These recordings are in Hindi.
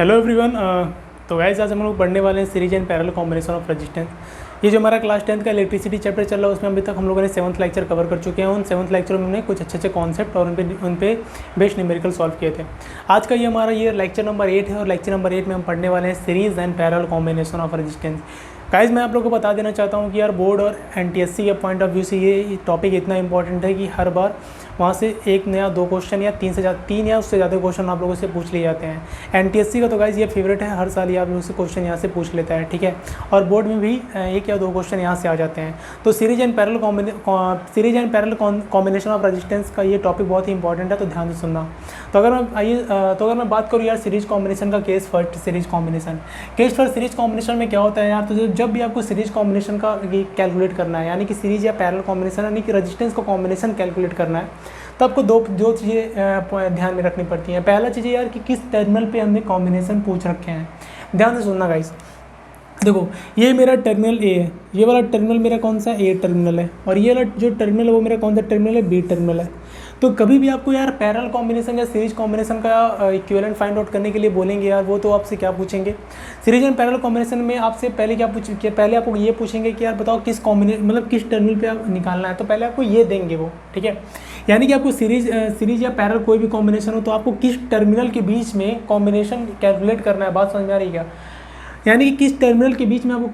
Hello everyone. तो गाइस आज हम लोग पढ़ने वाले हैं series and parallel combination of resistance. ये जो हमारा क्लास 10th का इलेक्ट्रिसिटी चैप्टर चल रहा है उसमें अभी तक हम लोगों ने 7th लेक्चर कवर कर चुके हैं। उन 7th लेक्चर में हमने कुछ अच्छे कॉन्सेप्ट और उन पे बेस्ड न्यूमेरिकल सॉल्व किए थे। आज का ये हमारा ये लेक्चर नंबर 8 है और लेक्चर नंबर 8 में हम पढ़ने वाले हैं series and parallel combination of resistance. Guys मैं आप लोगों को बता देना चाहता हूँ कि यार बोर्ड और एनटीएससी के पॉइंट ऑफ व्यू से ये टॉपिक इतना इंपॉर्टेंट है कि हर बार वहाँ से एक नया 2 क्वेश्चन या 3 या उससे ज़्यादा क्वेश्चन आप लोगों से पूछ लिए जाते हैं। एनटीएससी का तो गाइस ये फेवरेट है, हर साल ये आप लोगों से क्वेश्चन यहाँ से पूछ लेता है, ठीक है। और बोर्ड में भी 1 या 2 क्वेश्चन यहाँ से आ जाते हैं। तो series and parallel combination of resistance का ये टॉपिक बहुत ही इंपॉर्टेंट है, तो ध्यान से सुनना। तो अगर मैं बात करूँ यार सीरीज कॉम्बिनेशन का केस फर्स्ट सीरीज कॉम्बिनेशन में क्या होता है यार, तो जब भी आपको सीरीज कॉम्बिनेशन का कैलकुलेट करना है, यानी कि सीरीज या पैरेलल कॉम्बिनेशन यानी कि रेजिस्टेंस का कॉम्बिनेशन कैलकुलेट करना है, तो आपको दो चीज़ें ध्यान में रखनी पड़ती हैं। पहला चीज़ यार कि किस टर्मिनल पे हमने कॉम्बिनेशन पूछ रखे हैं। ध्यान से सुनना गाइस। देखो ये मेरा टर्मिनल ए है, ये वाला टर्मिनल मेरा कौन सा ए टर्मिनल है, और ये वाला जो टर्मिनल है वो मेरा कौन सा टर्मिनल है, बी टर्मिनल है। तो कभी भी आपको यार पैरेलल कॉम्बिनेशन या सीरीज कॉम्बिनेशन का इक्विवेलेंट फाइंड आउट करने के लिए बोलेंगे यार, वो तो आपसे क्या पूछेंगे सीरीज एंड पैरेलल कॉम्बिनेशन में आपसे पहले आपको ये पूछेंगे कि यार बताओ किस टर्मिनल पे आप निकालना है। तो पहले आपको ये देंगे वो, ठीक है। यानी कि आपको सीरीज या पैरेलल कोई भी कॉम्बिनेशन हो तो आपको किस टर्मिनल के बीच में कॉम्बिनेशन कैलकुलेट करना है। बात समझ में आ रही है क्या? यानी कि किस टर्मिनल के बीच में आपको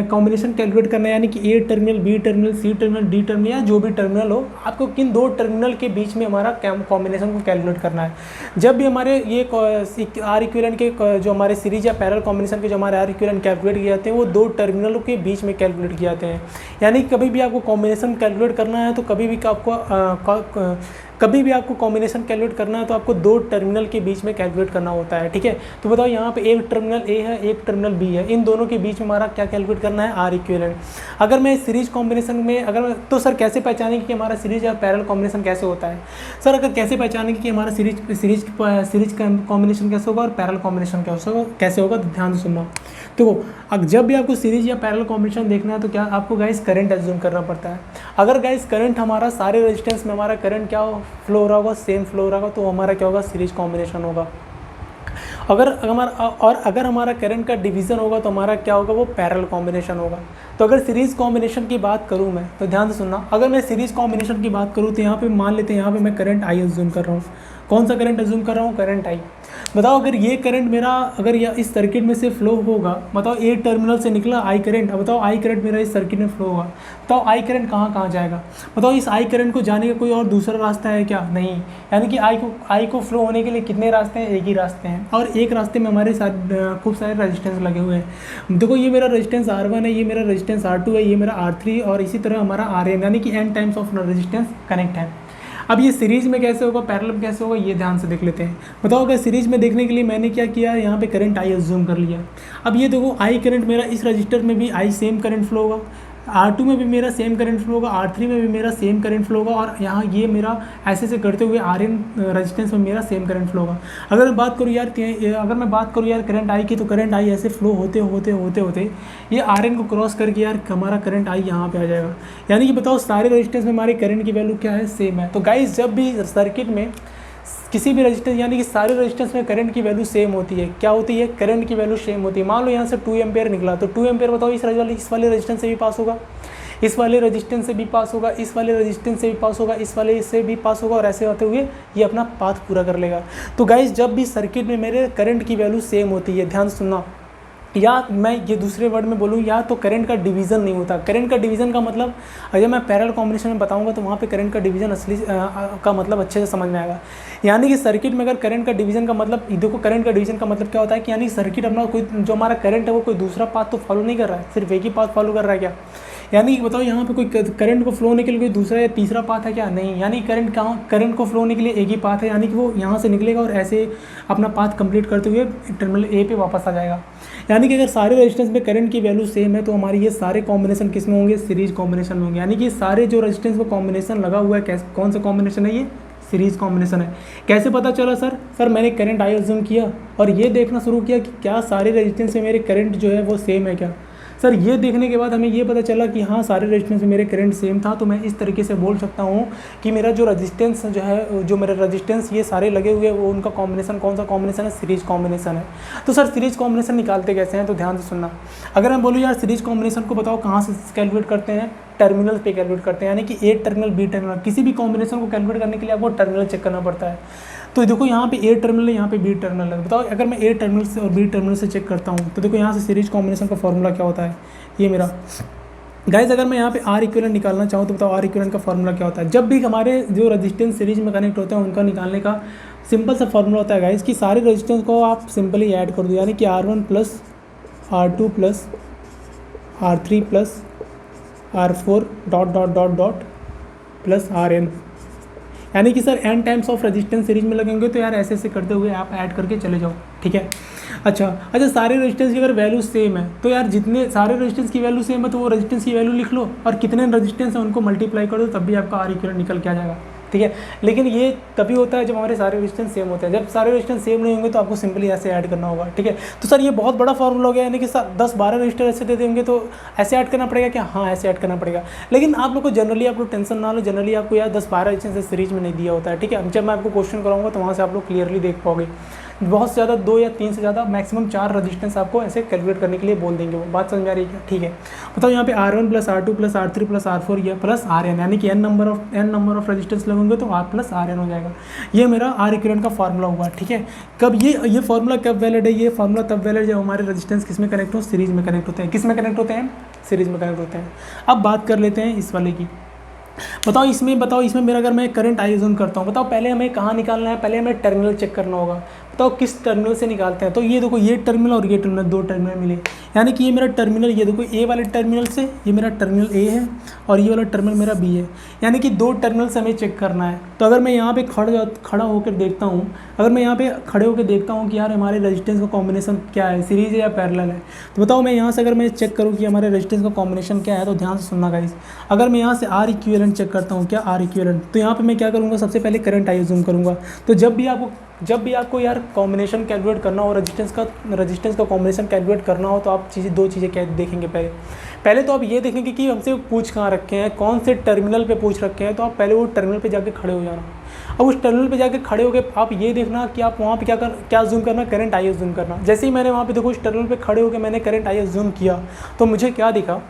कॉम्बिनेशन कैलकुलेट करना है, यानी कि A terminal, B terminal, C terminal, D terminal या जो भी टर्मिनल हो, आपको किन 2 टर्मिनल के बीच में हमारा कॉम्बिनेशन को कैलकुलेट करना है। जब भी हमारे ये आर इक्विवेलेंट के जो हमारे सीरीज या पैरेलल कॉम्बिनेशन के जो हमारे आर इक्विवेलेंट कैलकुलेट किए जाते हैं वो 2 टर्मिनलों के बीच में कैलकुलेट किए जाते हैं। यानी कि कभी भी आपको कॉम्बिनेशन कैलकुलेट करना है तो कभी भी आपको कॉम्बिनेशन कैलकुलेट करना है तो आपको 2 टर्मिनल के बीच में कैलकुलेट करना होता है, ठीक है। तो बताओ यहाँ पे एक टर्मिनल ए है, एक टर्मिनल बी है, इन दोनों के बीच में हमारा क्या कैलकुलेट करना है, आर इक्विवेलेंट। अगर मैं सीरीज कॉम्बिनेशन में तो सर कैसे पहचानेंगे कि हमारा सीरीज या पैरेलल कॉम्बिनेशन कैसे होता है? सर अगर कैसे पहचानेंगे कि हमारा सीरीज कॉम्बिनेशन कैसे होगा और पैरेलल कॉम्बिनेशन कैसे होगा, तो ध्यान से सुनना। देखो अब जब भी आपको सीरीज या पैरेलल कॉम्बिनेशन देखना है तो क्या आपको गाइस करंट एज्यूम करना पड़ता है। अगर गाइस करंट हमारा सारे रेजिस्टेंस में हमारा करंट क्या फ्लो हो रहा होगा, सेम फ्लो हो रहा होगा, तो हमारा क्या होगा, सीरीज कॉम्बिनेशन होगा। अगर हमारा करंट का डिवीज़न होगा तो हमारा क्या होगा, वो पैरेलल कॉम्बिनेशन होगा। तो अगर सीरीज़ कॉम्बिनेशन की बात करूँ मैं, तो ध्यान से सुनना। अगर मैं सीरीज़ कॉम्बिनेशन की बात करूँ तो यहाँ पे मान लेते हैं, यहाँ पे मैं करंट आई एज्यूम कर रहा हूँ। कौन सा करंट एज्यूम कर रहा हूँ, करंट आई। बताओ अगर ये करंट मेरा अगर इस सर्किट में से फ्लो होगा, बताओ ए टर्मिनल से निकला आई करंट, अब बताओ आई करंट मेरा इस सर्किट में फ्लो होगा, बताओ आई करंट कहाँ जाएगा। बताओ इस आई करंट को जाने का कोई और दूसरा रास्ता है क्या? नहीं। यानी कि आई को फ्लो होने के लिए कितने रास्ते हैं, एक ही रास्ते हैं, और एक रास्ते में हमारे साथ खूब सारे रेजिस्टेंस लगे हुए हैं। देखो ये मेरा रेजिस्टेंस R1 है, ये मेरा रेजिस्टेंस R2 है, ये मेरा R3 और इसी तरह हमारा RN, यानी कि n times of resistance connect है। अब ये सीरीज में कैसे होगा, पैरेलल में कैसे होगा, ये ध्यान से देख लेते हैं। बताओ अगर सीरीज में देखने के लिए मैंने क्या किया, यहाँ पे करंट आई एज्यूम कर लिया। अब ये देखो आई करंट मेरा इस रजिस्टर में भी आई सेम करंट फ्लो होगा, R2 में भी मेरा सेम करंट फ्लो होगा, R3 में भी मेरा सेम करंट फ्लो होगा, और यहाँ ये मेरा ऐसे करते हुए RN रेजिस्टेंस में मेरा सेम करंट फ्लो होगा। अगर मैं बात करूँ यार करंट आई की, तो करंट आई ऐसे फ्लो होते ये RN को क्रॉस करके यार हमारा करंट आई यहाँ पे आ जाएगा। यानी कि बताओ सारे रेजिस्टेंस में हमारे करंट की वैल्यू क्या है, सेम है। तो गाइस जब भी सर्किट में किसी भी रेजिस्टेंस यानी कि सारे रेजिस्टेंस में करंट की वैल्यू सेम होती है, क्या होती है, करंट की वैल्यू सेम होती है। मान लो यहाँ से 2 एम्पेयर निकला, तो 2 एम्पेयर बताओ इस वाले रेजिस्टेंस से भी पास होगा, इस वाले रेजिस्टेंस से भी पास होगा, इस वाले रेजिस्टेंस से भी पास होगा, इस वाले से भी पास होगा, और ऐसे होते हुए ये अपना पाथ पूरा कर लेगा। तो गाइस जब भी सर्किट में मेरे करंट की वैल्यू सेम होती है, ध्यान सुनना, या मैं ये दूसरे वर्ड में बोलूँ, या तो करंट का डिवीज़न नहीं होता। करंट का डिवीज़न का मतलब अगर मैं पैरेलल कॉम्बिनेशन में बताऊंगा तो वहाँ पे करंट का डिवीज़न असली का मतलब अच्छे से समझ में आएगा। यानी कि सर्किट में अगर करंट का डिवीज़न का मतलब, देखो करंट का डिवीज़न का मतलब क्या होता है कि यानी सर्किट अपना कोई जो हमारा करंट है वो कोई दूसरा पाथ तो फॉलो नहीं कर रहा है, सिर्फ एक ही पाथ फॉलो कर रहा है क्या? यानी कि बताओ यहाँ पे कोई करंट को फ्लो होने के लिए कोई दूसरा या तीसरा पाथ है क्या? नहीं। यानी करंट को फ्लो होने के लिए एक ही पाथ है, यानी कि वो यहाँ से निकलेगा और ऐसे अपना पाथ कंप्लीट करते हुए टर्मिनल ए पे वापस आ जाएगा। यानी कि अगर सारे रेजिस्टेंस में करंट की वैल्यू सेम है तो हमारे ये सारे कॉम्बिनेशन किस में होंगे, सीरीज कॉम्बिनेशन में होंगे। यानी कि सारे जो रेजिस्टेंस में कॉम्बिनेशन लगा हुआ है, कौन सा कॉम्बिनेशन है, ये सीरीज कॉम्बिनेशन है। कैसे पता चला सर मैंने करंट आई एज्यूम किया और ये देखना शुरू किया कि क्या सारे रेजिस्टेंस में मेरे करंट जो है वो सेम है क्या। सर ये देखने के बाद हमें ये पता चला कि हाँ सारे रेजिस्टेंस में मेरे करंट सेम था, तो मैं इस तरीके से बोल सकता हूँ कि मेरा जो रजिस्टेंस जो है, जो मेरा रजिस्टेंस ये सारे लगे हुए हैं, वो उनका कॉम्बिनेशन कौन सा कॉम्बिनेशन है, सीरीज कॉम्बिनेशन है। तो सर सीरीज कॉम्बिनेशन निकालते कैसे हैं, तो ध्यान से सुनना। अगर मैं बोलूँ यार सीरीज कॉम्बिनेशन को बताओ कहाँ से कैलकुलेट करते हैं, टर्मिनल पे कैलकुलेट करते हैं, यानी कि ए टर्मिनल बी टर्मिनल। किसी भी कॉम्बिनेशन को कैलकुलेट करने के लिए आपको टर्मिनल चेक करना पड़ता है। तो देखो यहाँ पे ए टर्मिनल है, यहाँ पे बी टर्मिनल है। बताओ अगर मैं ए टर्मिनल से और बी टर्मिनल से चेक करता हूँ तो देखो यहाँ से सीरीज कॉम्बिनेशन का फॉर्मूला क्या होता है, ये मेरा गाइस। अगर मैं यहाँ पे आर इक्विवेलेंट निकालना चाहूँ तो बताओ आर इक्विवेलेंट का फॉर्मूला क्या होता है। जब भी हमारे जो रजिस्टेंस सीरीज में कनेक्ट होते हैं उनका निकालने का सिंपल सा फॉर्मूला होता है गाइस कि सारे रजिस्टेंस को आप सिंपली ऐड कर दो, यानी कि R1 plus R2 plus R3 plus R4 dot dot dot dot plus Rn। यानी कि sir n times of resistance series में लगेंगे, तो यार ऐसे ऐसे करते हुए आप ऐड करके चले जाओ, ठीक है। अच्छा सारे रेजिस्टेंस की अगर वैल्यू सेम है तो यार जितने सारे रेजिस्टेंस की वैल्यू सेम है तो वो रेजिस्टेंस की वैल्यू लिख लो, और कितने रेजिस्टेंस है उनको मल्टीप्लाई कर दो, तब भी आपका आर इक्विवेलेंट निकल के आ जाएगा, ठीक है। लेकिन ये तभी होता है जब हमारे सारे रेजिस्टेंस सेम होते हैं। जब सारे रेजिस्टेंस सेम नहीं होंगे तो आपको सिंपली ऐसे ऐड करना होगा, ठीक है। तो सर ये बहुत बड़ा फॉर्मूला हो गया, यानी कि सर 10-12 रजिस्टर ऐसे दे देंगे तो ऐसे ऐड करना पड़ेगा क्या, हाँ ऐसे ऐड करना पड़ेगा। लेकिन आप लोग को जनरली आप लोग टेंशन ना लो, जनरली आपको यार 10-12 रजिस्टेंस सीरीज में नहीं दिया होता है, ठीक है। जब मैं आपको क्वेश्चन कराऊंगा तो वहाँ से आप लोग क्लियरली देख पाओगे। बहुत से ज़्यादा 2 या 3 से ज़्यादा मैक्सिमम 4 रजिस्टेंस आपको ऐसे कैलकुलेट करने के लिए बोल देंगे, वो बात समझ में आ रही है, ठीक है। बताओ यहाँ पे R1 plus R2 plus R3 plus R4 या प्लस Rn, यानी कि n नंबर ऑफ रजिस्टेंस लगेंगे तो R प्लस Rn हो जाएगा। ये मेरा आर इक्विवेलेंट का फॉर्मूला हुआ, ठीक है। कब ये फॉर्मूला कब वैलिड है, ये फॉर्मूला तब वैलिड जब हमारे रजिस्टेंस किस में कनेक्ट हो, सीरीज में कनेक्ट होते हैं। किस में कनेक्ट होते हैं, सीरीज में कनेक्ट होते हैं। अब बात कर लेते हैं इस वाले की। बताओ इसमें मेरा अगर मैं करंट आई अज्यूम करता हूँ, बताओ पहले हमें कहाँ निकालना है, पहले हमें टर्मिनल चेक करना होगा। बताओ किस टर्मिनल से निकालते हैं, तो ये देखो ये टर्मिनल और ये टर्मिनल, 2 टर्मिनल मिले, यानी कि ये मेरा टर्मिनल, ये देखो ए वाले टर्मिनल से ये मेरा टर्मिनल ए है और ये वाला टर्मिनल मेरा बी है, यानी कि 2 टर्मिनल से हमें चेक करना है। तो अगर मैं यहाँ पे खड़ा होकर देखता हूँ, अगर मैं यहाँ पे खड़े होकर देखता हूँ कि यार हमारे रेजिस्टेंस का कॉम्बिनेशन क्या है, सीरीज है या पैरेलल है, तो बताओ मैं यहाँ से अगर मैं चेक करूँ कि हमारे रेजिस्टेंस का कॉम्बिनेशन क्या है, तो ध्यान से सुनना गाइस। अगर मैं यहाँ से आर इक्विवेलेंट चेक करता हूँ, क्या आर इक्विवेलेंट, तो यहाँ पे मैं क्या करूँगा, सबसे पहले करंट आई अज्यूम करूँगा। तो जब भी आपको यार कॉम्बिनेशन कैलकुलेट करना हो, रजिस्टेंस का कॉम्बिनेशन कैलकुलेट करना हो, तो आप 2 चीज़ें क्या देखेंगे। पहले तो आप ये देखेंगे कि हमसे पूछ कहाँ रखे हैं, कौन से टर्मिनल पे पूछ रखे हैं, तो आप पहले वो टर्मिनल पे जाके खड़े हो जाना। अब उस टर्मिनल पे जाके खड़े हो गए, आप ये देखना कि आप वहाँ पे क्या जूम करना, करंट आई जूम करना। जैसे ही मैंने वहाँ पे देखो उस टर्मिनल पे खड़े होकर मैंने करंट आई जूम किया, तो मुझे क्या दिखा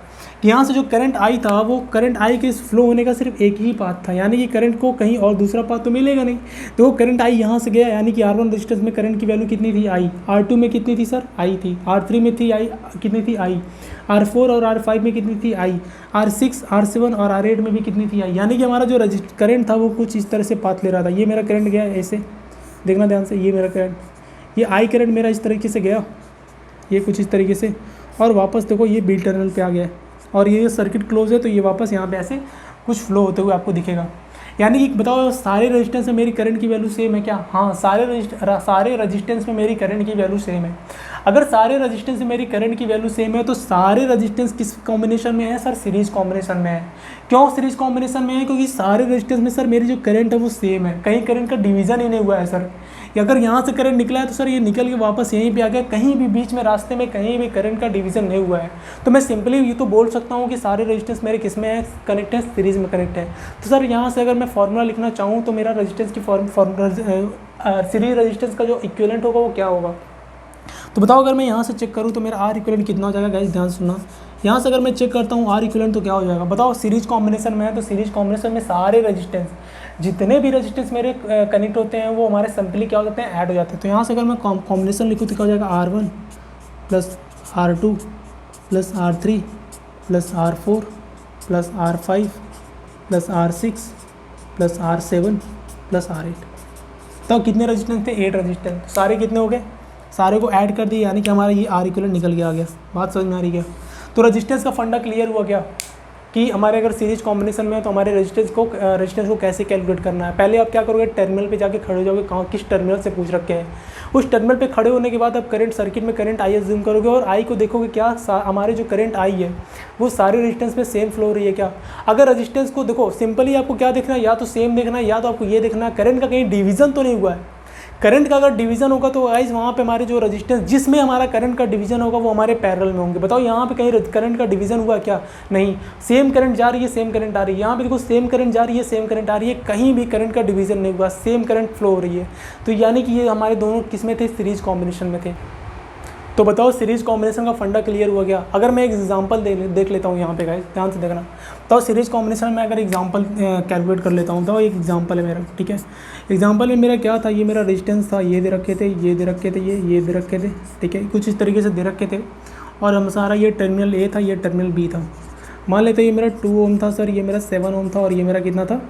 कि यहाँ से जो करंट आई था, वो करंट आई के फ्लो होने का सिर्फ एक ही पाथ था, यानी कि करंट को कहीं और दूसरा पाथ तो मिलेगा नहीं। तो वो करंट आई यहाँ से गया, यानी कि R1 रजिस्टेंस में करंट की वैल्यू कितनी थी, आई। R2 में कितनी थी सर, आई थी। R3 में थी आई, कितनी थी, आई। R4 और R5 में कितनी थी, आई। R6, R7 और R8 में भी कितनी थी, आई। यानी कि हमारा जो करंट था वो कुछ इस तरह से पाथ ले रहा था। ये मेरा करंट गया ऐसे, देखना ध्यान से, ये मेरा करंट, ये आई करंट मेरा इस तरीके से गया, ये कुछ इस तरीके से, और वापस देखो ये बी टर्मिनल पे आ गया, और ये सर्किट क्लोज है तो ये वापस यहाँ पे ऐसे कुछ फ्लो होते हुए आपको दिखेगा। यानी कि बताओ सारे रेजिस्टेंस में मेरी करंट की वैल्यू सेम है क्या, हाँ सारे रेजिस्टेंस में मेरी करंट की वैल्यू सेम है। अगर सारे रेजिस्टेंस में मेरी करंट की वैल्यू सेम है तो सारे रेजिस्टेंस किस कॉम्बिनेशन में है सर, सीरीज कॉम्बिनेशन में है। क्यों सीरीज कॉम्बिनेशन में है, क्योंकि सारे रेजिस्टेंस में सर मेरी जो करंट है वो सेम है, कहीं करंट का डिवीजन ही नहीं हुआ है सर। अगर यहाँ से करंट निकला है तो सर ये निकल के वापस यहीं पे आ गया, कहीं भी बीच में रास्ते में कहीं भी करंट का डिवीजन नहीं हुआ है। तो मैं सिंपली ये तो बोल सकता हूँ कि सारे रेजिस्टेंस मेरे किस में है, कनेक्ट है, सीरीज में कनेक्ट है। तो सर यहाँ से अगर मैं फार्मूला लिखना चाहूँ तो मेरा रेजिस्टेंस की सीरीज रेजिस्टेंस का जो इक्विवेलेंट होगा वो क्या होगा। तो बताओ अगर मैं यहाँ से चेक करूँ तो मेरा आर इक्विवेलेंट कितना हो जाएगा गाइस, ध्यान सुनना। यहाँ से अगर मैं चेक करता हूँ आर इक्विवेलेंट तो क्या हो जाएगा, बताओ सीरीज कॉम्बिनेशन में है तो सीरीज कॉम्बिनेशन में सारे रेजिस्टेंस, जितने भी रेजिस्टेंस मेरे कनेक्ट होते हैं वो हमारे सिंपली क्या हो जाते हैं, ऐड हो जाते हैं। तो यहाँ से अगर मैं कॉम्बिनेशन लिखूँ तो क्या हो जाएगा, R1 plus R2 plus R3 plus R4 plus R5 plus R6 plus R7 plus R8। तो कितने रेजिस्टेंस थे, 8 रेजिस्टेंस। सारे कितने हो गए, सारे को ऐड कर दिए, यानी कि हमारा ये आर इक्विवेलेंट निकल के आ गया। बात समझ में आ रही है। तो रेजिस्टेंस का फंडा क्लियर हुआ क्या, कि हमारे अगर सीरीज कॉम्बिनेशन में है तो हमारे रेजिस्टेंस को कैसे कैलकुलेट करना है। पहले आप क्या करोगे, टर्मिनल पे जाके खड़े हो जाओगे, कहाँ किस टर्मिनल से पूछ रखे हैं। उस टर्मिनल पे खड़े होने के बाद आप करंट सर्किट में करंट आई अज्यूम करोगे और आई को देखोगे क्या हमारे जो करंट आई है वो सारे रेजिस्टेंस में सेम फ्लो हो रही है क्या। अगर रेजिस्टेंस को देखो सिंपली आपको क्या देखना है, या तो सेम देखना है या तो आपको ये देखना है करंट का कहीं डिवीजन तो नहीं हुआ है। करंट का अगर डिवीजन होगा तो गाइस वहाँ पे हमारे जो रेजिस्टेंस जिसमें हमारा करंट का डिवीजन होगा वो हमारे पैरेलल में होंगे। बताओ यहाँ पे कहीं करंट का डिवीजन हुआ क्या? नहीं, सेम करंट जा रही है, सेम करंट आ रही है। यहाँ पे देखो सेम करंट जा रही है, सेम करंट आ रही है, कहीं भी करंट का डिवीजन नहीं हुआ, सेम करंट फ्लो हो रही है। तो यानी कि ये हमारे दोनों किस में थे? सीरीज कॉम्बिनेशन में थे। तो बताओ सीरीज कॉम्बिनेशन का फंडा क्लियर हुआ क्या? अगर मैं एक एग्जांपल देख लेता हूँ यहाँ पे गाइस, ध्यान से देखना। बताओ सीरीज कॉम्बिनेशन में अगर एग्जांपल कैलकुलेट कर लेता हूँ, तो एक एग्जांपल है मेरा, ठीक है। एग्जांपल में मेरा क्या था? ये मेरा रेजिस्टेंस था, ये दे रखे थे, ये दे रखे थे, ये दे रखे थे, ठीक है, कुछ इस तरीके से दे रखे थे। और हम सारा ये टर्मिनल ए था, ये टर्मिनल बी था। मान लेते ये मेरा 2 ओम था सर, ये मेरा 7 ओम था, और ये मेरा कितना था?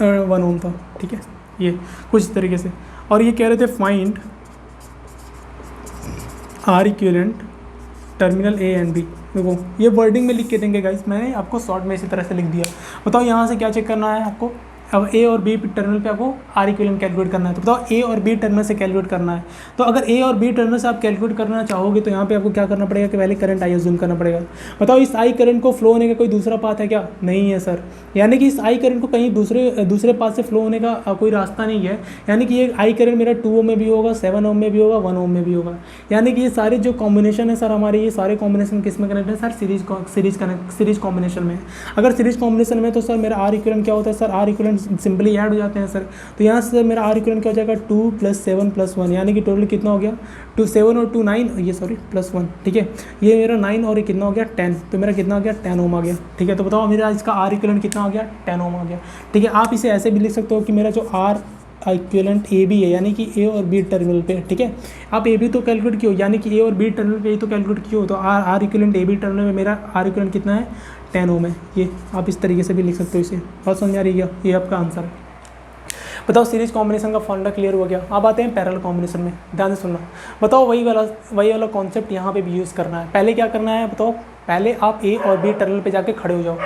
1 ओम था, ठीक है, ये कुछ इस तरीके से। और ये कह रहे थे find R equivalent terminal A and B. देखो ये वर्डिंग में लिख के देंगे गाइस, मैंने आपको शॉर्ट में इसी तरह से लिख दिया। बताओ यहाँ से क्या चेक करना है आपको? अब ए और बी टर्मिनल पे आपको आर इक्विवेलेंट कैलकुलेट करना है। तो बताओ ए और बी टर्मिनल से कैलकुलेट करना है। तो अगर ए और बी टर्मिनल से आप कैलकुलेट करना चाहोगे तो यहाँ पे आपको क्या करना पड़ेगा कि पहले करंट आई अज्यूम करना पड़ेगा। बताओ इस आई करंट को फ्लो होने का कोई दूसरा पाथ है क्या? नहीं है सर। यानी कि इस आई करंट को कहीं दूसरे पाथ से फ्लो होने का कोई रास्ता नहीं है। यानी कि ये आई करंट मेरा 2 ओम में भी होगा, 7 ओम में भी होगा, 1 ओम में भी होगा। यानी कि ये सारे जो कॉम्बिनेशन है सर हमारे, ये सारे कॉम्बिनेशन किस में कनेक्ट है सर? सीरीज कॉम्बिनेशन में। अगर सीरीज कॉम्बिनेशन में तो सर मेरा आर इक्विवेलेंट क्या होता है sir? R equivalent simply add जाते हैं सर। तो यहाँ से मेरा आर इक्विवेलेंट क्या हो जाएगा? 2 + 7 + 1, यानी कि टोटल कितना हो गया? 2 7 और 2 9, ये सॉरी +1, ठीक है। ये मेरा 9 और ये कितना हो गया? 10। तो मेरा कितना हो गया? 10 ओम आ गया, ठीक है। तो बताओ मेरा इसका आर इक्विवेलेंट कितना हो गया? 10 ओम आ गया, ठीक है। आप इसे ऐसे भी लिख सकते हो कि मेरा जो आर इक्विवेलेंट ए बी है, यानी कि ए और बी टर्मिनल पे, ठीक है। आप ए बी तो कैलकुलेट किया, यानी कि ए और बी टर्मिनल पे ही तो कैलकुलेट किया हो। तो R equivalent A B terminal में मेरा आर इक्विवेलेंट कितना है? 10 ओम है। ये आप इस तरीके से भी लिख सकते हो इसे। बहुत समझ आ रही है? ये आपका आंसर है। बताओ सीरीज कॉम्बिनेशन का फंडा क्लियर हो गया। अब आते हैं पैरेलल कॉम्बिनेशन में, ध्यान से सुनना। बताओ वही वाला कॉन्सेप्ट यहाँ पे भी यूज़ करना है। पहले क्या करना है बताओ? पहले आप ए और बी टर्मिनल पे जाके खड़े हो जाओ।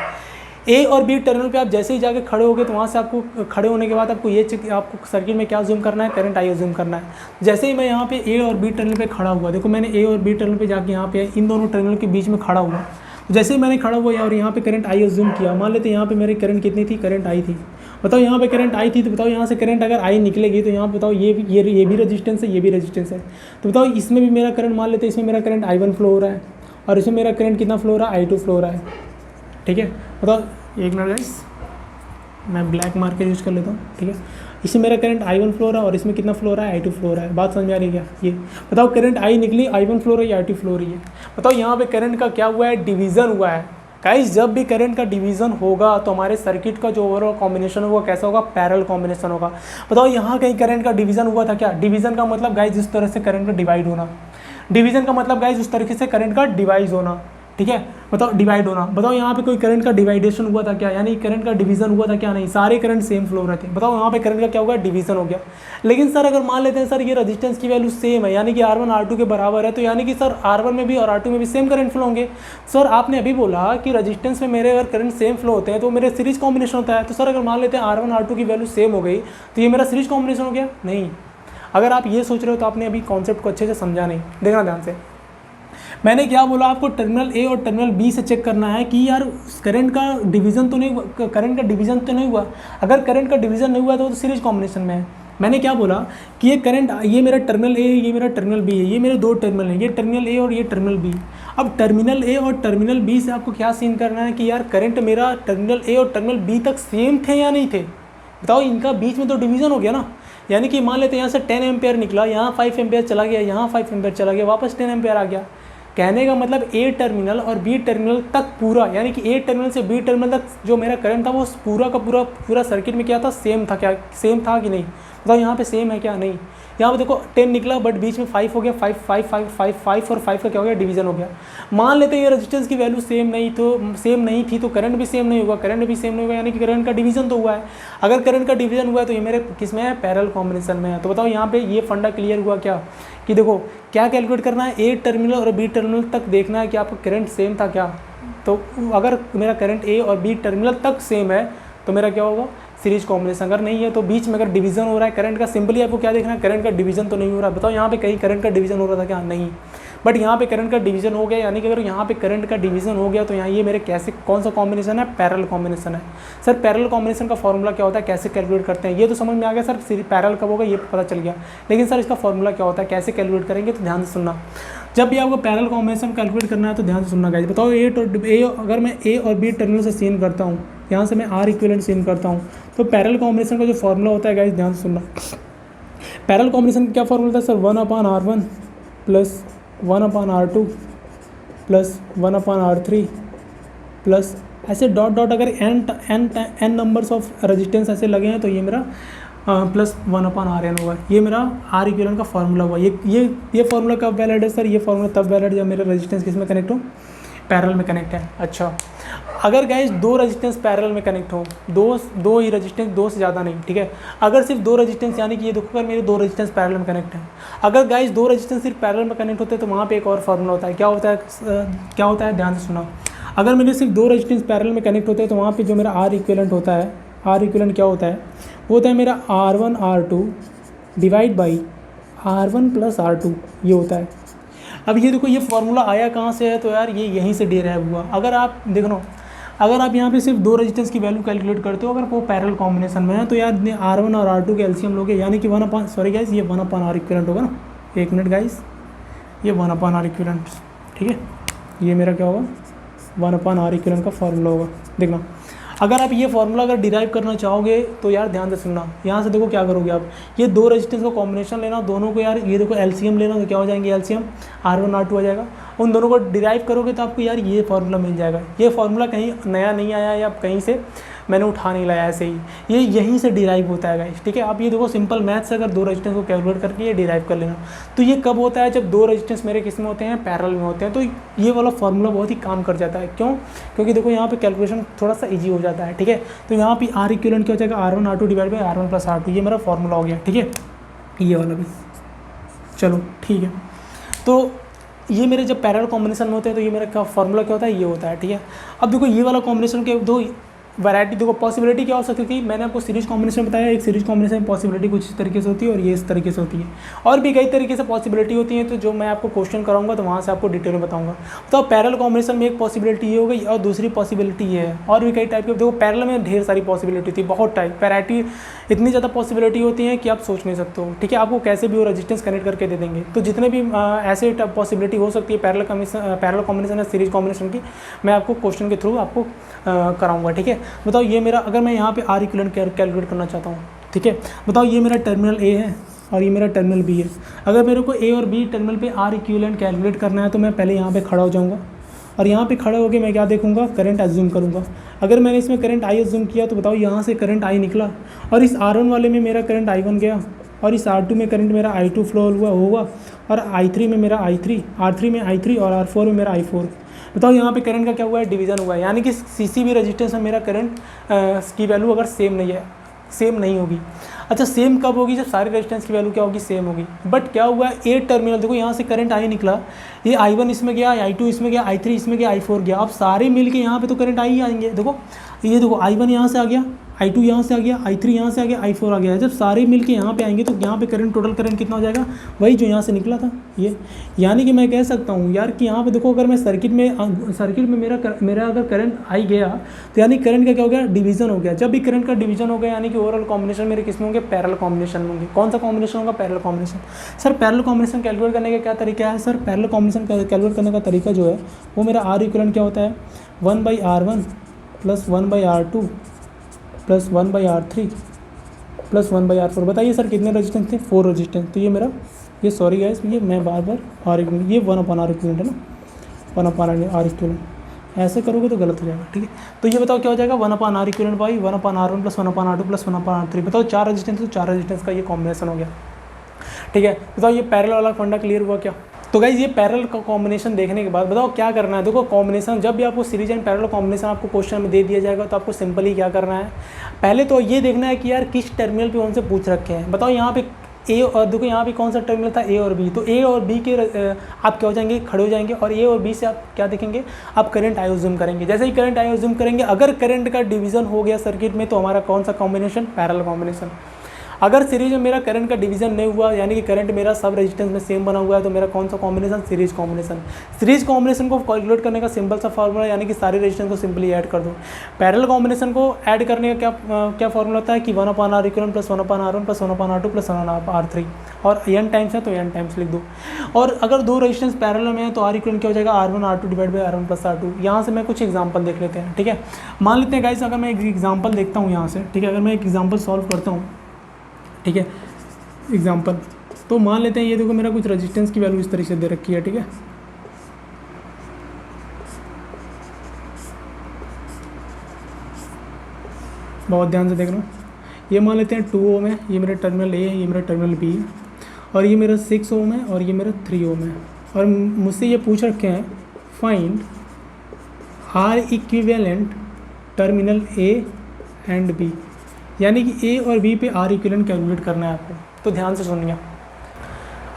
ए और बी टर्मिनल पे आप जैसे ही जाके खड़े होगे तो वहाँ से आपको खड़े होने के बाद आपको सर्किट में क्या जूम करना है? करंट आई जूम करना है। जैसे ही मैं यहाँ पे ए और बी टर्मिनल पे खड़ा हुआ, देखो मैंने ए और बी टर्मिनल पे जाके यहाँ पे इन दोनों टर्मिनल के बीच में खड़ा हुआ। तो जैसे ही मैंने खड़ा हुआ और यहाँ पे करंट आई जूम किया, मान लेते यहाँ पे मेरी करंट कितनी थी? करंट आई थी। बताओ यहाँ पे करंट आई थी, तो बताओ यहाँ से करंट अगर आई निकलेगी तो यहाँ पे बताओ ये भी रेजिस्टेंस है, ये भी रेजिस्टेंस है। तो बताओ इसमें भी मेरा करंट, मान लेते हैं इसमें मेरा करंट I1 फ्लो हो रहा है और इसमें मेरा करंट कितना फ्लो हो रहा है? I2 फ्लो हो रहा है, ठीक है। बताओ एक मिनट गाइस, मैं ब्लैक मार्कर यूज़ कर लेता हूँ, ठीक है। इसमें मेरा करंट I1 फ्लो हो रहा है और इसमें कितना फ्लो हो रहा है? I2 फ्लो हो रहा है। बात समझ में आ रही है क्या? ये बताओ करंट I निकली, I1 फ्लो हो रही है, I2 फ्लो हो रही है। बताओ यहाँ पे करंट का क्या हुआ है? डिवीज़न हुआ है। गाइस जब भी करंट का डिवीज़न होगा तो हमारे सर्किट का जो ओवरऑल कॉम्बिनेशन होगा कैसा होगा? पैरेलल कॉम्बिनेशन होगा। बताओ यहाँ कहीं करंट का डिवीज़न हुआ था क्या? डिवीज़न का मतलब गाइस जिस तरह से करंट का डिवाइड होना, डिवीज़न का मतलब गाइस उस तरीके से करंट का डिवाइड होना, ठीक है। बताओ डिवाइड होना। बताओ यहाँ पे कोई करंट का डिवाइडेशन हुआ था क्या? यानी करंट का डिवीज़न हुआ था क्या? नहीं, सारे करंट सेम फ्लो रहते हैं। बताओ यहाँ पे करंट का क्या होगा? डिवीज़न हो गया। लेकिन सर अगर मान लेते हैं सर ये रेजिस्टेंस की वैल्यू सेम है, यानी कि R1 R2 के बराबर है, तो यानी कि सर R1 में भी और R2 में भी सेम करंट फ्लो होंगे। सर आपने अभी बोला कि रेजिस्टेंस में मेरे अगर करंट सेम फ्लो होते हैं तो मेरे सीरीज कॉम्बिनेशन होता है। तो सर अगर मान लेते हैं R1 R2 की वैल्यू सेम हो गई तो ये मेरा सीरीज कॉम्बिनेशन हो गया? नहीं। अगर आप ये सोच रहे हो तो आपने अभी कॉन्सेप्ट को अच्छे से समझा नहीं। देखना ध्यान से, मैंने क्या बोला? आपको टर्मिनल ए और टर्मिनल बी से चेक करना है कि यार करंट का डिवीज़न तो नहीं हुआ, करंट का डिवीज़न तो नहीं हुआ। अगर करंट का डिवीज़न नहीं हुआ तो सीरीज कॉम्बिनेशन में है। मैंने क्या बोला कि ये करंट, ये मेरा टर्मिनल ए, ये मेरा टर्मिनल बी है, ये मेरे दो टर्मिनल हैं, ये टर्मिनल ए और ये टर्मिनल बी। अब टर्मिनल ए और टर्मिनल बी से आपको क्या सीन करना है कि यार करंट मेरा टर्मिनल ए और टर्मिनल बी तक सेम थे या नहीं थे? बताओ, इनका बीच में तो डिवीज़न हो गया ना। यानी कि मान लेते हैं यहाँ से 10 एम्पेयर निकला, यहाँ 5 एम्पेयर चला गया, यहाँ 5 एम्पेयर चला गया, वापस 10 एम्पेयर आ गया। कहने का मतलब ए टर्मिनल और बी टर्मिनल तक पूरा, यानी कि ए टर्मिनल से बी टर्मिनल तक जो मेरा करंट था वो पूरा का पूरा सर्किट में क्या था? सेम था। क्या सेम था कि नहीं? बताओ यहाँ पे सेम है क्या? नहीं। यहाँ पे देखो 10 निकला बट बीच में 5 हो गया, 5 5 5 5 5 और 5 का क्या हो गया? डिवीज़न हो गया। मान लेते हैं ये रेजिस्टेंस की वैल्यू सेम नहीं थी तो करंट भी सेम नहीं होगा, करंट भी सेम नहीं होगा, यानी कि करंट का डिवीज़न तो हुआ है। अगर करंट का डिवीज़न हुआ है तो ये मेरे किस में है? पैरेलल कॉम्बिनेशन में है। तो बताओ यहाँ पे ये फंडा क्लियर हुआ क्या कि देखो क्या कैलकुलेट करना है? ए टर्मिनल और बी टर्मिनल तक देखना है कि आपका करंट सेम था क्या। तो अगर मेरा करंट ए और बी टर्मिनल तक सेम है तो मेरा क्या होगा? Series combination. अगर नहीं है तो बीच में अगर डिवीज़न हो रहा है करंट का, सिंपली आपको क्या देखना है? करंट का डिवीज़न तो नहीं हो रहा। बताओ यहाँ पे कहीं करंट का डिवीज़न हो रहा था क्या? नहीं। बट यहाँ पे करंट का डिवीजन हो गया, यानी कि अगर यहाँ पे करंट का डिवीजन हो गया तो यहाँ ये मेरे कैसे कौन सा कॉम्बिनेशन है, पैरेलल कॉम्बिनेशन है। सर पैरेलल कॉम्बिनेशन का फॉर्मूला क्या होता है, कैसे कैलकुलेट करते हैं, ये तो समझ में आ गया सर, पैरेलल कब होगा ये पता चल गया, लेकिन सर इसका फॉर्मूला क्या होता है, कैसे कैलकुलेट करेंगे, तो ध्यान से सुनना। जब भी आपको पैरेलल कॉम्बिनेशन कैलकुलेट करना है तो ध्यान से सुनना गाइस। बताओ अगर मैं ए और बी टर्मिनल से सीन करता हूँ, यहाँ से मैं आर इक्विवेलेंट सीन करता हूँ, तो पैरेलल कॉम्बिनेशन का जो फॉर्मूला होता है गाइस ध्यान से सुनना। पैरेलल कॉम्बिनेशन का क्या फॉर्मूला होता है sir, 1/R1 plus 1/R2 plus 1/R3 plus ऐसे डॉट डॉट, अगर n नंबर्स ऑफ रेजिस्टेंस ऐसे लगे हैं तो ये मेरा प्लस 1/Rn होगा। ये मेरा आर इक्विवेलेंट का फार्मूला हुआ। ये फार्मूला कब वैलिड है सर, ये फार्मूला तब वैलिड जब मेरा रेजिस्टेंस किस में कनेक्ट हो, पैरेलल में कनेक्ट है। अच्छा, अगर गाइस दो रेजिस्टेंस पैरेलल में कनेक्ट हो, दो ही रेजिस्टेंस, दो से ज़्यादा नहीं, ठीक है। अगर सिर्फ दो रेजिस्टेंस, यानी कि ये देखो अगर मेरे दो रेजिस्टेंस पैरेलल में कनेक्ट है, अगर गाइस दो रेजिस्टेंस सिर्फ पैरेलल में कनेक्ट होते हैं तो वहाँ पे एक और फार्मूला होता है। क्या होता है ध्यान से सुना। अगर मेरे सिर्फ दो रेजिस्टेंस पैरेलल में कनेक्ट होते हैं तो वहाँ पे जो मेरा आर इक्विवेलेंट होता है, आर इक्विवेलेंट क्या होता है, वो होता है मेरा R1 R2 divide by R1 plus R2, ये होता है। अब ये देखो ये फार्मूला आया कहाँ से है, तो यार ये यहीं से डेराइव हुआ। अगर आप देख लो, अगर आप यहाँ पे सिर्फ दो रेजिस्टेंस की वैल्यू कैलकुलेट करते हो, अगर वो पैरेलल कॉम्बिनेशन में है, तो यार R1 और R2 के एलसीएम लोगे, यानी कि 1/, गाइस ये 1/R इक्विवेलेंट होगा ना, एक मिनट गाइस, ये 1/R इक्विवेलेंट, ठीक है, ये मेरा क्या होगा 1/R इक्विवेलेंट का फार्मूला होगा। देखना, अगर आप ये फार्मूला अगर डिराइव करना चाहोगे तो यार ध्यान से सुनना, यहाँ से देखो क्या करोगे आप, ये दो रेजिस्टेंस का कॉम्बिनेशन लेना, दोनों को यार ये देखो एलसीएम लेना, तो क्या हो जाएंगे एलसीएम R1 R2 आ जाएगा। उन दोनों को डिराइव करोगे तो आपको यार ये फार्मूला मिल जाएगा। ये फार्मूला कहीं नया नहीं आया या कहीं से मैंने उठा नहीं लाया, ऐसे ही ये यहीं से डिराइव होता है गाइस, ठीक है। आप ये देखो सिंपल मैथ से अगर दो रेजिस्टेंस को कैलकुलेट करके ये डिराइव कर लेना। तो ये कब होता है, जब दो रेजिस्टेंस मेरे किस में होते हैं, पैरेलल में होते हैं। तो ये वाला फार्मूला बहुत ही काम कर जाता है। क्यों? क्योंकि देखो यहाँ पे कैलकुलेशन थोड़ा सा ईजी हो जाता है, ठीक है। तो यहाँ पे आर इक्विवेलेंट क्या हो जाएगा, R1 R2 divide by R1 plus R2, ये मेरा फार्मूला हो गया, ठीक है। ये वाला भी चलो ठीक है। तो ये मेरे जब पैरेलल कॉम्बिनेशन में होते हैं तो ये मेरा क्या फार्मूला क्या होता है, ये होता है, ठीक है। अब देखो ये वाला कॉम्बिनेशन के दो वैरायटी, देखो पॉसिबिलिटी क्या हो सकती थी, मैंने आपको सीरीज कॉम्बिनेशन बताया। एक सीरीज कॉम्बिनेशन में पॉसिबिलिटी कुछ इस तरीके से होती है और ये इस तरीके से होती है, और भी कई तरीके से पॉसिबिलिटी होती है। तो जो मैं आपको क्वेश्चन कराऊंगा तो वहाँ से आपको डिटेल में बताऊंगा। तो पैरेलल कॉम्बिनेशन में एक पॉसिबिलिटी ये हो गई, और दूसरी पॉसिबिलिटी ये है, और भी कई टाइप के। देखो पैरेलल में ढेर सारी पॉसिबिलिटी थी, बहुत टाइप वैरायटी, इतनी ज़्यादा पॉसिबिलिटी होती है कि आप सोच नहीं सकते हो, ठीक है। आपको कैसे भी वो रेजिस्टेंस कनेक्ट करके दे देंगे। तो जितने भी ऐसे पॉसिबिलिटी हो सकती है पैरेलल कॉम्बिनेशन या सीरीज कॉम्बिनेशन की, मैं आपको क्वेश्चन के थ्रू आपको कराऊंगा, ठीक है। बताओ ये मेरा, अगर मैं यहाँ पे आर इक्विवेलेंट कैलकुलेट करना चाहता हूँ, ठीक है। बताओ ये मेरा टर्मिनल ए है और ये मेरा टर्मिनल बी है। अगर मेरे को ए और बी टर्मिनल पे आर इक्विवेलेंट कैलकुलेट करना है तो मैं पहले यहाँ पे खड़ा हो जाऊँगा, और यहाँ पे खड़े होकर मैं क्या देखूँगा, करंट एज्यूम करूँगा। अगर मैंने इसमें करंट आई एज्यूम किया तो बताओ यहाँ से करंट आई निकला, और इस R1 वाले में मेरा करंट I1 गया, और इस R2 में करंट मेरा I2 फ्लो होगा, और I3 में मेरा I3, R3 में I3 और R4 में मेरा I4। बताओ यहाँ पे करंट का क्या हुआ है, डिवीज़न हुआ है, यानी कि किसी भी रेजिस्टेंस में मेरा करंट की वैल्यू अगर सेम नहीं होगी। अच्छा, सेम कब होगी, जब सारे रेजिस्टेंस की वैल्यू क्या होगी, सेम होगी। बट क्या हुआ है, ए टर्मिनल, देखो यहाँ से करंट आई निकला, ये I1 इसमें गया, I2 इसमें गया, I3 इसमें गया, I4 गया। अब सारे मिल के यहाँ पे तो करंट आई आएंगे। देखो ये देखो I1 यहाँ से आ गया, I2 यहाँ से आ गया, I3 यहाँ से आ गया, I4 आ गया। जब सारे मिल के यहाँ पे आएंगे तो यहाँ पे करंट, टोटल करंट कितना हो जाएगा, वही जो यहाँ से निकला था ये। यानी कि मैं कह सकता हूँ यार कि यहाँ पे देखो, अगर मैं सर्किट में मेरा अगर करंट आई गया तो यानी करंट का क्या हो गया, डिवीजन हो गया। जब भी करंट का डिवीजन हो गया यानी कि ओवरऑल कॉम्बिनेशन मेरे किस में होंगे, पैरेलल कॉम्बिनेशन में होंगे। कौन सा कॉम्बिनेशन होगा, parallel combination. Sir parallel combination calculate करने का क्या तरीका है, सर पैरेलल कॉम्बिनेशन कैलकुलेट करने का तरीका जो है वो मेरा आर इक्विवेलेंट क्या होता है, 1/R1 plus 1/R2 plus 1/R3 plus 1/R4। बताइए सर कितने रेजिस्टेंस थे, 4 रेजिस्टेंस। तो ये मेरा, ये सॉरी गाइस, ये मैं बार आर इक्विवेलेंट, ये 1/R इक्विवेलेंट है ना, 1/R इक्विवेलेंट। ऐसे करोगे तो गलत हो जाएगा, ठीक है। तो ये बताओ क्या हो जाएगा, 1/R equivalent by 1/R1 plus 1/R2 plus 1/R3। बताओ 4 रेजिस्टेंस, तो 4 रेजिस्टेंस का ये कॉम्बिनेशन हो गया, ठीक है। बताओ ये पैरेलल वाला फंडा क्लियर हुआ क्या। तो गाइज ये पैरेलल का कॉम्बिनेशन देखने के बाद बताओ क्या करना है। देखो कॉम्बिनेशन, जब भी आपको सीरीज एंड पैरेलल कॉम्बिनेशन आपको क्वेश्चन में दे दिया जाएगा तो आपको सिंपली क्या करना है, पहले तो ये देखना है कि यार किस टर्मिनल पे उनसे पूछ रखे हैं। बताओ यहाँ पे ए, और देखो यहाँ पे कौन सा टर्मिनल था, ए और बी। तो ए और बी के आप क्या हो जाएंगे, खड़े हो जाएंगे, और ए और बी से आप क्या देखेंगे, आप करंट आई एज्यूम करेंगे। जैसे ही करंट आई एज्यूम करेंगे, अगर करंट का डिवीजन हो गया सर्किट में तो हमारा कौन सा कॉम्बिनेशन, पैरेलल कॉम्बिनेशन। अगर सीरीज में मेरा करंट का डिवीजन नहीं हुआ, यानी कि करंट मेरा सब रेजिस्टेंस में सेम बना हुआ है, तो मेरा कौन सा combination, series combination. Series combination को कैलकुलेट करने का सिंपल सा फार्मूला, यानी कि सारे रेजिस्टेंस को सिंपली ऐड कर दो। पैरेलल कॉम्बिनेशन को ऐड करने का क्या फार्मूला होता है कि 1/R equivalent plus 1/R1 plus 1/R2 plus 1/R3, और n टाइम्स है तो n टाइम्स लिख दो। और अगर दो रेजिस्टेंस पैरेलल में है तो R इक्विवेलेंट क्या हो जाएगा, R1 R2 divide by R1 plus R2। यहाँ से मैं कुछ एग्जांपल देख लेते हैं, ठीक है। मान लेते हैं गाइस, अगर मैं एक एग्जांपल देखता हूँ यहाँ से, ठीक है, अगर मैं एक एग्जांपल सॉल्व करता हूँ, ठीक है, एग्जांपल, तो मान लेते हैं ये देखो मेरा कुछ रेजिस्टेंस की वैल्यू इस तरीके से दे रखी है, ठीक है। बहुत ध्यान से देख रहा हूँ, ये मान लेते हैं 2 ओम है, ये मेरा टर्मिनल ए है, ये मेरा टर्मिनल बी है, और ये मेरा 6 ओम है, और ये मेरा 3 ओम है। और मुझसे ये पूछ रखे हैं find R equivalent terminal A and B, यानी कि ए और बी पे आर इक्विवेलेंट कैलकुलेट करना है आपको। तो ध्यान से सुनिए,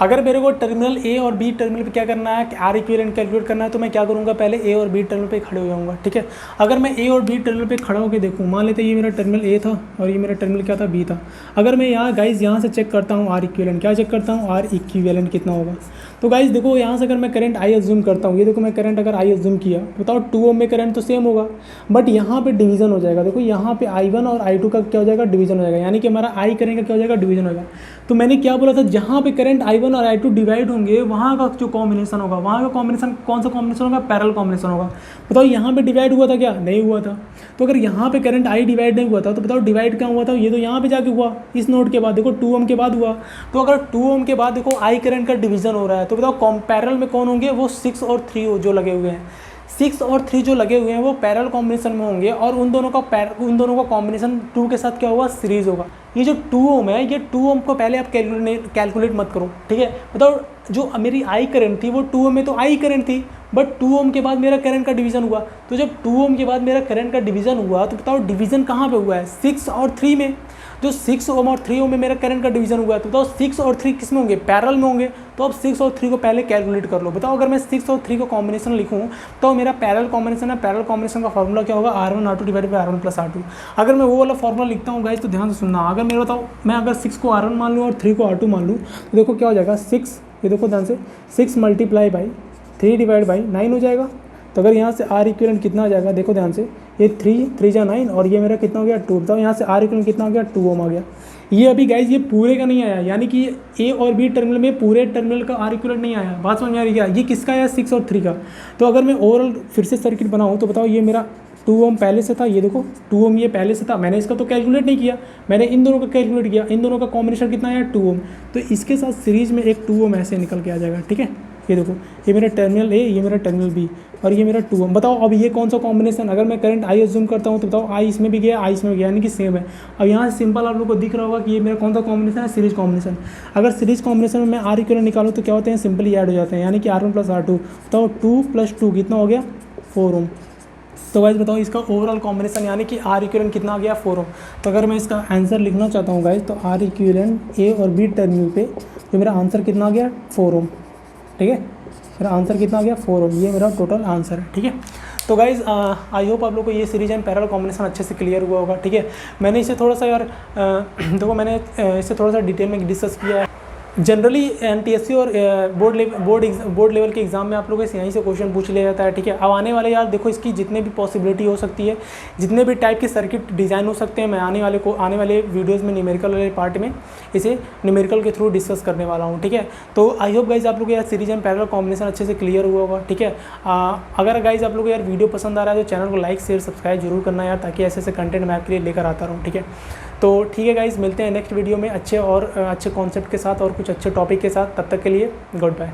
अगर मेरे को टर्मिनल ए और बी टर्मिनल पे क्या करना है कि आर इक्विवेलेंट कैलकुलेट करना है, तो मैं क्या करूँगा, पहले ए और बी टर्मिनल पे खड़े हो जाऊँगा, ठीक है। अगर मैं ए और बी टर्मिनल पे खड़ा होकर देखूँ, मान लेते हैं ये मेरा टर्मिनल ए था और ये मेरा टर्मिनल क्या था, बी था। अगर मैं यहाँ गाइज यहाँ से चेक करता हूँ आर इक्विवेलेंट, क्या चेक करता हूँ, आर इक्विवेलेंट कितना होगा। तो गाइज देखो यहाँ से अगर मैं करंट आई अज्यूम करता हूँ, ये देखो मैं करंट अगर आई अज्यूम किया, बताओ 2 ओम में करंट तो सेम होगा, बट यहाँ पे डिवीजन हो जाएगा। देखो यहाँ पे I1 और I2 का क्या हो जाएगा, डिवीजन हो जाएगा, यानी कि हमारा आई करंट का क्या हो जाएगा, डिवीजन होगा। तो मैंने क्या बोला था, जहाँ पे करंट I1 और I2 डिवाइड होंगे, वहाँ का जो कॉम्बिनेशन होगा, वहाँ का कॉम्बिनेशन कौन सा कॉम्बिनेशन होगा, पैरेलल कॉम्बिनेशन होगा। बताओ यहाँ पे डिवाइड हुआ था क्या, नहीं हुआ था। तो अगर यहाँ पे करंट आई डिवाइड नहीं हुआ था, तो बताओ डिवाइड क्या हुआ था, ये तो यहाँ पे जाके हुआ, इस नोड के बाद देखो 2 ओम के बाद हुआ। तो अगर 2 ओम के बाद देखो आई करंट का डिवीजन हो रहा है, तो बताओ पैरेलल में कौन होंगे, वो 6 और 3 जो लगे हुए हैं, 6 और 3 जो लगे हुए हैं वो पैरेलल कॉम्बिनेशन में होंगे, और उन दोनों का कॉम्बिनेशन 2 के साथ क्या होगा, सीरीज होगा। ये जो 2 ओम है, ये 2 ओम को पहले आप कैलकुलेट मत करो, ठीक है। बताओ जो मेरी आई करंट थी वो 2 ओम में तो आई करंट थी, बट 2 ओम के बाद मेरा करंट का डिवीजन हुआ। तो जब 2 ओम के बाद मेरा करंट का डिवीजन हुआ, तो बताओ डिवीजन कहाँ पे हुआ है, 6 और 3 में। जो 6 ओम और 3 ओम में मेरा करंट का डिवीजन हुआ है, तो बताओ 6 और 3 किस में होंगे, पैरेलल में होंगे। तो अब 6 और 3 को पहले कैलकुलेट कर लो। बताओ अगर मैं 6 और 3 का कॉम्बिनेशन लिखूँ, तो मेरा पैरेलल कॉम्बिनेशन है, पैरेलल कॉम्बिनेशन का फॉर्मूला क्या होगा, R1 R2 divide by R1 plus R2। अगर मैं वो वाला फॉर्मूला लिखता हूँ गाइस, तो ध्यान से सुनना, अगर मेरा बताओ मैं अगर 6 को R1 मान लूँ और 3 को R2 मान लूँ, तो देखो क्या हो जाएगा, 6, ये देखो ध्यान से, 6 मल्टीप्लाई बाई 3 डिवाइड बाई 9 हो जाएगा। तो अगर यहाँ से आर इक्विवेलेंट कितना आ जाएगा, देखो ध्यान से, ये 3 जा 9, और ये मेरा कितना हो गया, 2। बताओ यहाँ से आर इक्विवेलेंट कितना हो गया, 2 ओम आ गया। ये अभी गाइज ये पूरे का नहीं आया, यानी कि ए और बी टर्मिनल में पूरे टर्मिनल का आर इक्विवेलेंट नहीं आया। बात समझ में आ रही है, ये किसका आया, 6 और 3 का। तो अगर मैं ओवरऑल फिर से सर्किट बनाऊँ, तो बताओ ये मेरा 2 ओम पहले से था, ये देखो 2 ओम ये पहले से था, मैंने इसका तो कैलकुलेट नहीं किया, मैंने इन दोनों का कैलकुलेट किया। इन दोनों का कॉम्बिनेशन कितना आया, 2 ओम। तो इसके साथ सीरीज में एक 2 ओम ऐसे निकल के आ जाएगा, ठीक है। ये देखो, ये मेरा टर्मिनल ए, ये मेरा टर्मिनल बी, और ये मेरा 2 ओम। बताओ अब ये कौन सा कॉम्बिनेशन, अगर मैं करंट आई अज्यूम करता हूँ, तो बताओ आई इसमें भी गया, आई इसमें भी गया, यानी कि सेम है। अब यहाँ से सिंपल आप लोग को दिख रहा होगा कि ये मेरा कौन सा कॉम्बिनेशन है, सीरीज कॉम्बिनेशन। अगर सीरीज कॉम्बिनेशन में मैं आर इक्विवेलेंट निकालूँ, तो क्या होते हैं, सिंपली ऐड हो जाते हैं, यानी कि R1 प्लस R2। बताओ 2 + 2 कितना हो गया, 4 ओम। तो गाइज बताओ इसका ओवरऑल कॉम्बिनेशन, यानी कि आर इक्विवेलेंट कितना आ गया, 4 ओम। तो अगर मैं इसका आंसर लिखना चाहता हूँ गाइज, तो आर इक्विवेलेंट ए और बी टर्मिनल पे जो मेरा आंसर कितना आ गया, 4 ओम, ठीक है। मेरा आंसर कितना आ गया, 4 ओम, ये मेरा टोटल आंसर है, ठीक है। तो गाइज़ आई होप आप लोग को ये सीरीज एंड पैरेलल कॉम्बिनेशन अच्छे से क्लियर हुआ होगा, ठीक है। मैंने इसे थोड़ा सा यार देखो मैंने इसे थोड़ा सा डिटेल में डिस्कस किया है। जनरली NTSC और बोर्ड लेवल के एग्जाम में आप लोगों से यहीं से क्वेश्चन पूछ लिया जाता है, ठीक है। अब आने वाले यार देखो इसकी जितने भी पॉसिबिलिटी हो सकती है, जितने भी टाइप के सर्किट डिज़ाइन हो सकते हैं, मैं आने वाले वीडियोस में न्यूमेरिकल वाले पार्ट में इसे न्यूमेरिकल के थ्रू डिस्कस करने वाला हूँ, ठीक है। तो आई होप गाइज आप लोग यार सीरीज एंड पैरेलल कॉम्बिनेशन अच्छे से क्लियर हुआ होगा, ठीक है। अगर गाइज आप लोग यार वीडियो पसंद आ रहा है, तो चैनल को लाइक शेयर सब्सक्राइब जरूर करना यार, ताकि ऐसे कंटेंट मैं आपके लिए लेकर आता रहूँ, ठीक है। तो ठीक है गाइज, मिलते हैं नेक्स्ट वीडियो में अच्छे कॉन्सेप्ट के साथ और कुछ अच्छे टॉपिक के साथ। तब तक के लिए गुड बाय।